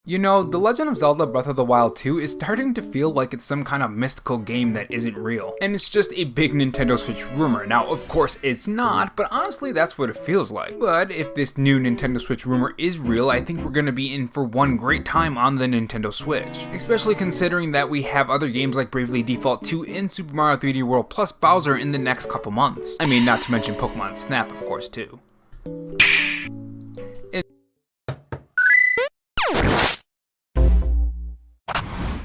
You know, The Legend of Zelda Breath of the Wild 2 is starting to feel like it's some kind of mystical game that isn't real, and it's just a big Nintendo Switch rumor. Now, of course, it's not, but honestly, that's what it feels like. But if this new Nintendo Switch rumor is real, I think we're gonna be in for one great time on the Nintendo Switch, especially considering that we have other games like Bravely Default 2 and Super Mario 3D World plus Bowser in the next couple months. I mean, not to mention Pokemon Snap, of course, too.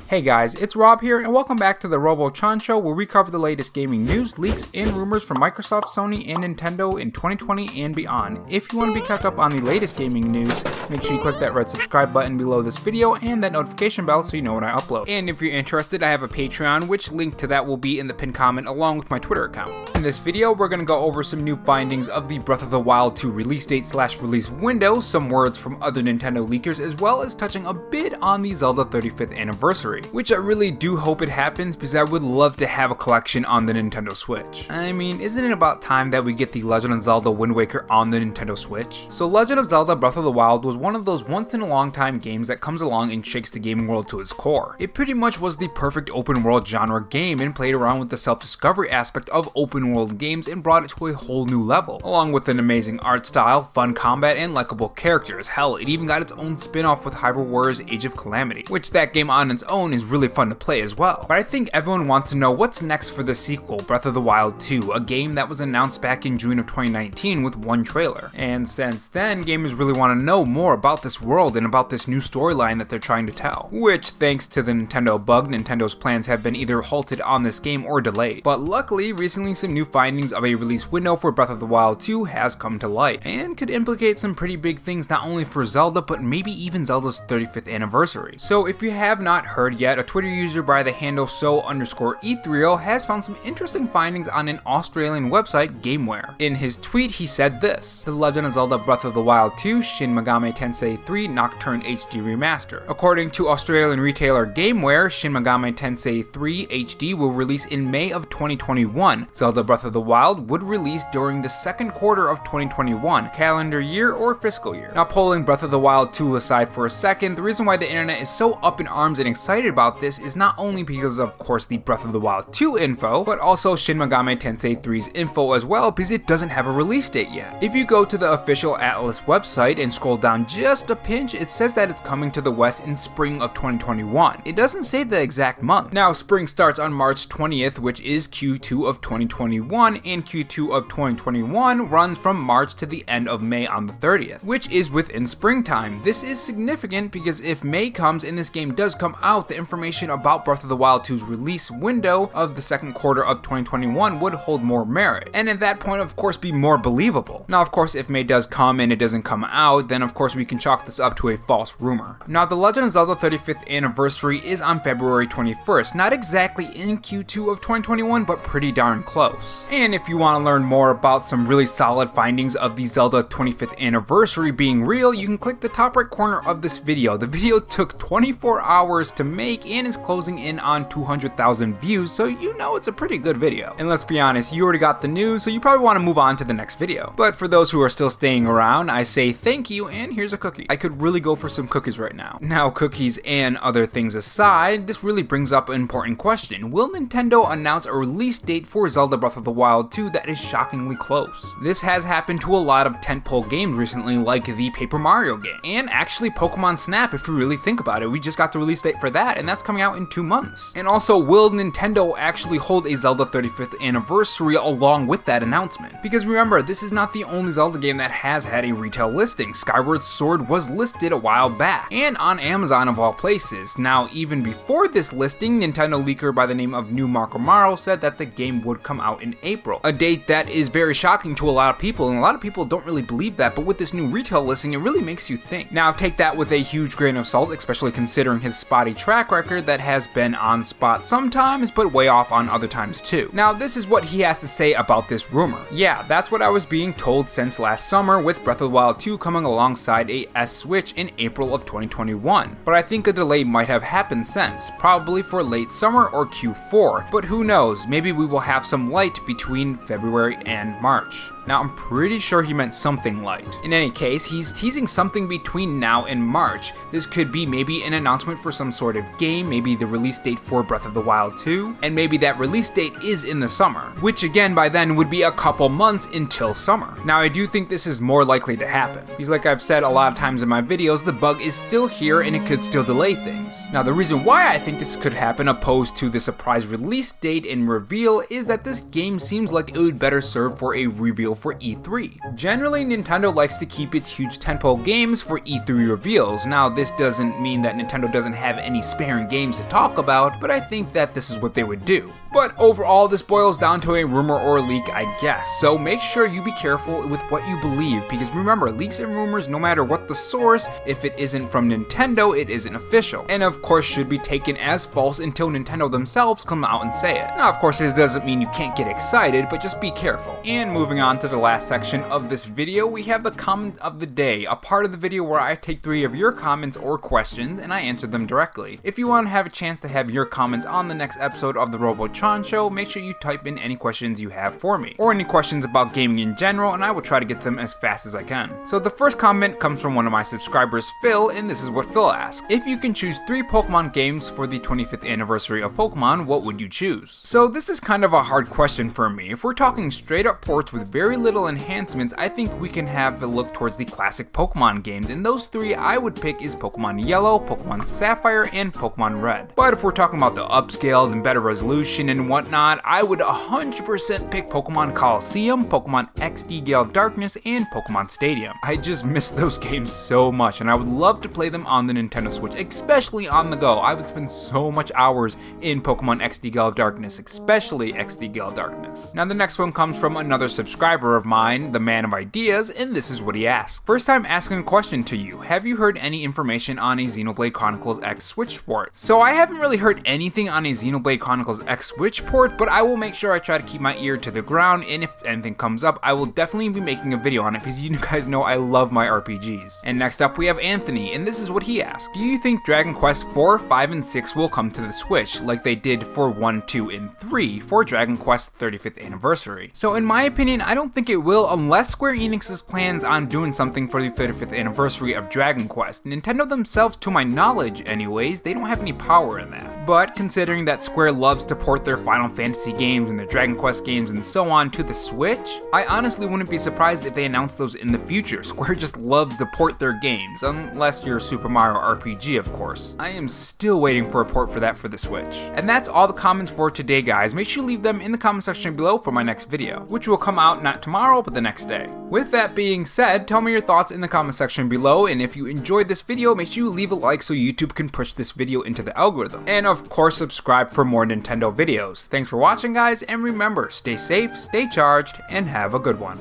Hey guys, it's Rob here, and welcome back to the Robo-Chan Show, where we cover the latest gaming news, leaks, and rumors from Microsoft, Sony, and Nintendo in 2020 and beyond. If you want to be kept up on the latest gaming news, make sure you click that red subscribe button below this video and that notification bell so you know when I upload. And if you're interested, I have a Patreon, which link to that will be in the pinned comment along with my Twitter account. In this video, we're going to go over some new findings of the Breath of the Wild 2 release date / release window, some words from other Nintendo leakers, as well as touching a bit on the Zelda 35th anniversary. Which I really do hope it happens, because I would love to have a collection on the Nintendo Switch. I mean, isn't it about time that we get the Legend of Zelda Wind Waker on the Nintendo Switch? So Legend of Zelda Breath of the Wild was one of those once in a long time games that comes along and shakes the gaming world to its core. It pretty much was the perfect open world genre game and played around with the self-discovery aspect of open world games and brought it to a whole new level, along with an amazing art style, fun combat, and likable characters. Hell, it even got its own spin-off with Hyrule Warriors Age of Calamity, which that game on its own is really fun to play as well. But I think everyone wants to know what's next for the sequel, Breath of the Wild 2, a game that was announced back in June of 2019 with one trailer. And since then, gamers really want to know more about this world and about this new storyline that they're trying to tell. Which, thanks to the Nintendo bug, Nintendo's plans have been either halted on this game or delayed. But luckily, recently some new findings of a release window for Breath of the Wild 2 has come to light, and could implicate some pretty big things not only for Zelda, but maybe even Zelda's 35th anniversary. So if you have not heard yet, a Twitter user by the handle so_Ethereal has found some interesting findings on an Australian website, Gameware. In his tweet, he said this: The Legend of Zelda Breath of the Wild 2 Shin Megami Tensei 3 Nocturne HD Remaster. According to Australian retailer Gameware, Shin Megami Tensei 3 HD will release in May of 2021. Zelda Breath of the Wild would release during the second quarter of 2021, calendar year or fiscal year. Now, pulling Breath of the Wild 2 aside for a second, the reason why the internet is so up in arms and excited about this is not only because of course the Breath of the Wild 2 info, but also Shin Megami Tensei 3's info as well, because it doesn't have a release date yet. If you go to the official Atlas website and scroll down just a pinch, it says that it's coming to the West in spring of 2021. It doesn't say the exact month. Now, spring starts on March 20th, which is Q2 of 2021, and Q2 of 2021 runs from March to the end of May on the 30th, which is within springtime. This is significant because if May comes and this game does come out, the information about Breath of the Wild 2's release window of the second quarter of 2021 would hold more merit, and at that point of course be more believable. Now of course, if May does come and it doesn't come out, then of course we can chalk this up to a false rumor. Now, the Legend of Zelda 35th anniversary is on February 21st, not exactly in Q2 of 2021, but pretty darn close. And if you want to learn more about some really solid findings of the Zelda 25th anniversary being real, you can click the top right corner of this video. The video took 24 hours to make and is closing in on 200,000 views, so you know it's a pretty good video. And let's be honest, you already got the news, so you probably want to move on to the next video. But for those who are still staying around, I say thank you, and here's a cookie. I could really go for some cookies right now. Now, cookies and other things aside, this really brings up an important question. Will Nintendo announce a release date for Zelda Breath of the Wild 2 that is shockingly close? This has happened to a lot of tentpole games recently, like the Paper Mario game, and actually Pokemon Snap if you really think about it. We just got the release date for that, and that's coming out in 2 months. And also, will Nintendo actually hold a Zelda 35th anniversary along with that announcement? Because remember, this is not the only Zelda game that has had a retail listing. Skyward Sword was listed a while back, and on Amazon of all places. Now, even before this listing, Nintendo leaker by the name of New Marco Maro said that the game would come out in April, a date that is very shocking to a lot of people, and a lot of people don't really believe that, but with this new retail listing, it really makes you think. Now, take that with a huge grain of salt, especially considering his spotty track record that has been on spot sometimes, but way off on other times too. Now, this is what he has to say about this rumor. Yeah, that's what I was being told since last summer, with Breath of the Wild 2 coming alongside provide a S Switch in April of 2021, but I think a delay might have happened since, probably for late summer or Q4, but who knows, maybe we will have some light between February and March. Now, I'm pretty sure he meant something light. In any case, he's teasing something between now and March. This could be maybe an announcement for some sort of game, maybe the release date for Breath of the Wild 2, and maybe that release date is in the summer, which again by then would be a couple months until summer. Now, I do think this is more likely to happen, because like I've said a lot of times in my videos, the bug is still here and it could still delay things. Now, the reason why I think this could happen opposed to the surprise release date and reveal is that this game seems like it would better serve for a reveal for E3. Generally, Nintendo likes to keep its huge tentpole games for E3 reveals. Now, this doesn't mean that Nintendo doesn't have any sparing games to talk about, but I think that this is what they would do. But overall, this boils down to a rumor or leak, I guess, so make sure you be careful with what you believe, because remember, leaks and rumors, no matter what the source, if it isn't from Nintendo, it isn't official, and of course should be taken as false until Nintendo themselves come out and say it. Now, of course, this doesn't mean you can't get excited, but just be careful. And moving on to the last section of this video, we have the comment of the day, a part of the video where I take 3 of your comments or questions and I answer them directly. If you want to have a chance to have your comments on the next episode of the RoboChan Show, make sure you type in any questions you have for me, or any questions about gaming in general, and I will try to get them as fast as I can. So the first comment comes from one of my subscribers, Phil, and this is what Phil asked. If you can choose 3 Pokemon games for the 25th anniversary of Pokemon, what would you choose? So this is kind of a hard question for me. If we're talking straight up ports with very little enhancements, I think we can have a look towards the classic Pokemon games, and those 3 I would pick is Pokemon Yellow, Pokemon Sapphire, and Pokemon Red. But if we're talking about the upscaled and better resolution and whatnot, I would 100% pick Pokemon Coliseum, Pokemon XD Gale of Darkness, and Pokemon Stadium. I just miss those games so much, and I would love to play them on the Nintendo Switch, especially on the go. I would spend so much hours in Pokemon XD Gale of Darkness, especially XD Gale of Darkness. Now the next one comes from another subscriber of mine, the Man of Ideas, and this is what he asked. First time asking a question to you. Have you heard any information on a Xenoblade Chronicles X Switch port? So I haven't really heard anything on a Xenoblade Chronicles X Switch port, but I will make sure I try to keep my ear to the ground, and if anything comes up, I will definitely be making a video on it, because you guys know I love my RPGs. And next up we have Anthony, and this is what he asked. Do you think Dragon Quest 4, 5, and 6 will come to the Switch, like they did for 1, 2, and 3 for Dragon Quest 35th anniversary? So in my opinion, I don't think it will, unless Square Enix's plans on doing something for the 35th anniversary of Dragon Quest. Nintendo themselves, to my knowledge anyways, they don't have any power in that. But considering that Square loves to port their Final Fantasy games and their Dragon Quest games and so on to the Switch, I honestly wouldn't be surprised if they announced those in the future. Square just loves to port their games, unless you're Super Mario RPG, of course. I am still waiting for a port for that for the Switch. And that's all the comments for today, guys. Make sure you leave them in the comment section below for my next video, which will come out not tomorrow, but the next day. With that being said, tell me your thoughts in the comment section below, and if you enjoyed this video, make sure you leave a like so YouTube can push this video into the algorithm. And of course, subscribe for more Nintendo videos. Thanks for watching, guys, and remember, stay safe, stay charged, and have a good one.